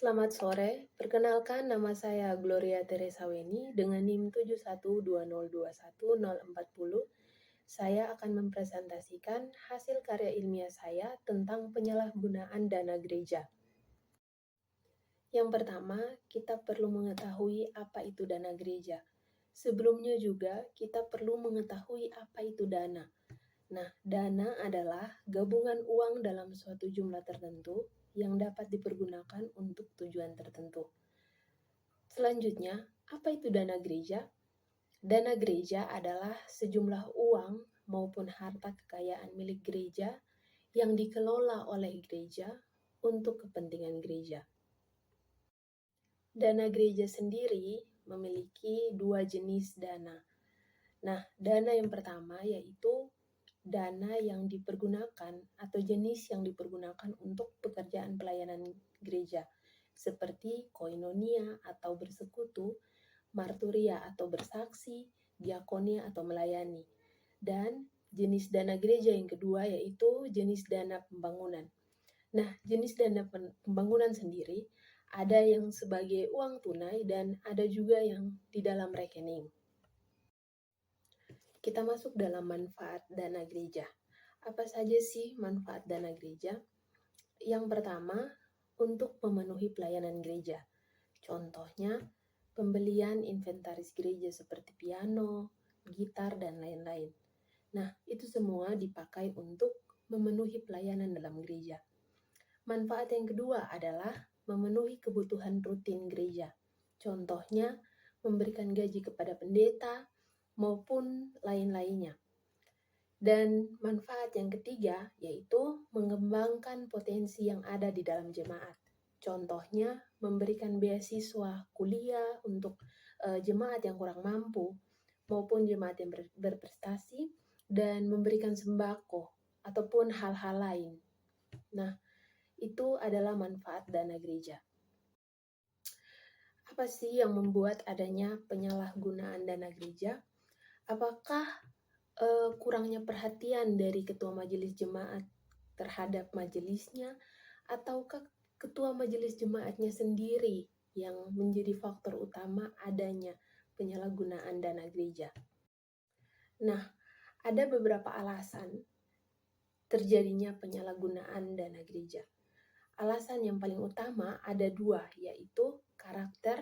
Selamat sore, perkenalkan nama saya Gloria Teresa Weni dengan NIM 7120210400. Saya akan mempresentasikan hasil karya ilmiah saya tentang penyalahgunaan dana gereja. Yang pertama, kita perlu mengetahui apa itu dana gereja. Sebelumnya juga kita perlu mengetahui apa itu dana. Nah, dana adalah gabungan uang dalam suatu jumlah tertentu yang dapat dipergunakan untuk tujuan tertentu. Selanjutnya, apa itu dana gereja? Dana gereja adalah sejumlah uang maupun harta kekayaan milik gereja yang dikelola oleh gereja untuk kepentingan gereja. Dana gereja sendiri memiliki dua jenis dana. Nah, dana yang pertama yaitu dana yang dipergunakan atau jenis yang dipergunakan untuk pekerjaan pelayanan gereja, seperti koinonia atau bersekutu, marturia atau bersaksi, diakonia atau melayani. Dan jenis dana gereja yang kedua yaitu jenis dana pembangunan. Nah, jenis dana pembangunan sendiri ada yang sebagai uang tunai dan ada juga yang di dalam rekening. Kita masuk dalam manfaat dana gereja. Apa saja sih manfaat dana gereja? Yang pertama, untuk memenuhi pelayanan gereja. Contohnya, pembelian inventaris gereja seperti piano, gitar, dan lain-lain. Nah, itu semua dipakai untuk memenuhi pelayanan dalam gereja. Manfaat yang kedua adalah memenuhi kebutuhan rutin gereja. Contohnya, memberikan gaji kepada pendeta maupun lain-lainnya. Dan manfaat yang ketiga yaitu mengembangkan potensi yang ada di dalam jemaat. Contohnya, memberikan beasiswa kuliah untuk jemaat yang kurang mampu maupun jemaat yang berprestasi dan memberikan sembako ataupun hal-hal lain. Nah, itu adalah manfaat dana gereja. Apa sih yang membuat adanya penyalahgunaan dana gereja? Apakah kurangnya perhatian dari ketua majelis jemaat terhadap majelisnya, ataukah ketua majelis jemaatnya sendiri yang menjadi faktor utama adanya penyalahgunaan dana gereja? Nah, ada beberapa alasan terjadinya penyalahgunaan dana gereja. Alasan yang paling utama ada dua, yaitu karakter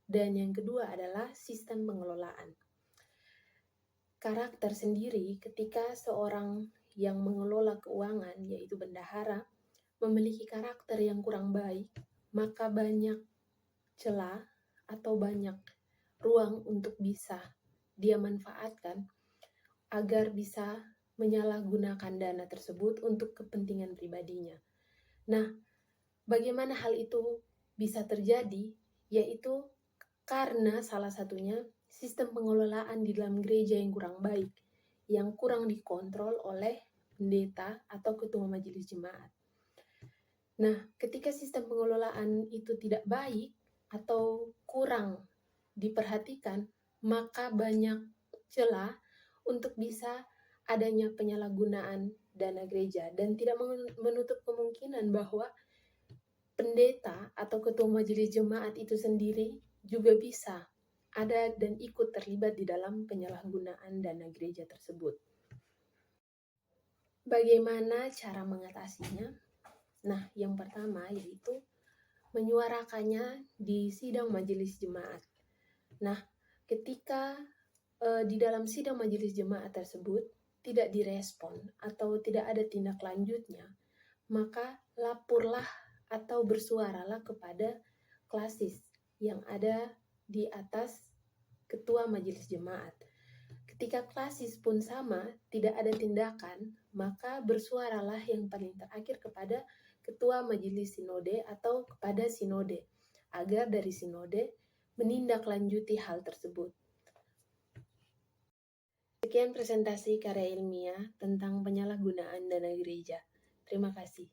dan yang kedua adalah sistem pengelolaan. Karakter sendiri ketika seorang yang mengelola keuangan, yaitu bendahara, memiliki karakter yang kurang baik, maka banyak celah atau banyak ruang untuk bisa dia manfaatkan agar bisa menyalahgunakan dana tersebut untuk kepentingan pribadinya. Nah, bagaimana hal itu bisa terjadi? Yaitu karena salah satunya sistem pengelolaan di dalam gereja yang kurang baik, yang kurang dikontrol oleh pendeta atau ketua majelis jemaat. Nah, ketika sistem pengelolaan itu tidak baik atau kurang diperhatikan, maka banyak celah untuk bisa adanya penyalahgunaan dana gereja dan tidak menutup kemungkinan bahwa pendeta atau ketua majelis jemaat itu sendiri juga bisa ada dan ikut terlibat di dalam penyalahgunaan dana gereja tersebut. Bagaimana cara mengatasinya? Nah, yang pertama yaitu menyuarakannya di sidang majelis jemaat. Nah, ketika di dalam sidang majelis jemaat tersebut tidak direspon atau tidak ada tindak lanjutnya, maka lapurlah atau bersuaralah kepada klasis yang ada di atas ketua majelis jemaat. Ketika klasis pun sama, tidak ada tindakan, maka bersuaralah yang paling terakhir kepada ketua majelis sinode atau kepada sinode, agar dari sinode menindaklanjuti hal tersebut. Sekian presentasi karya ilmiah tentang penyalahgunaan dana gereja. Terima kasih.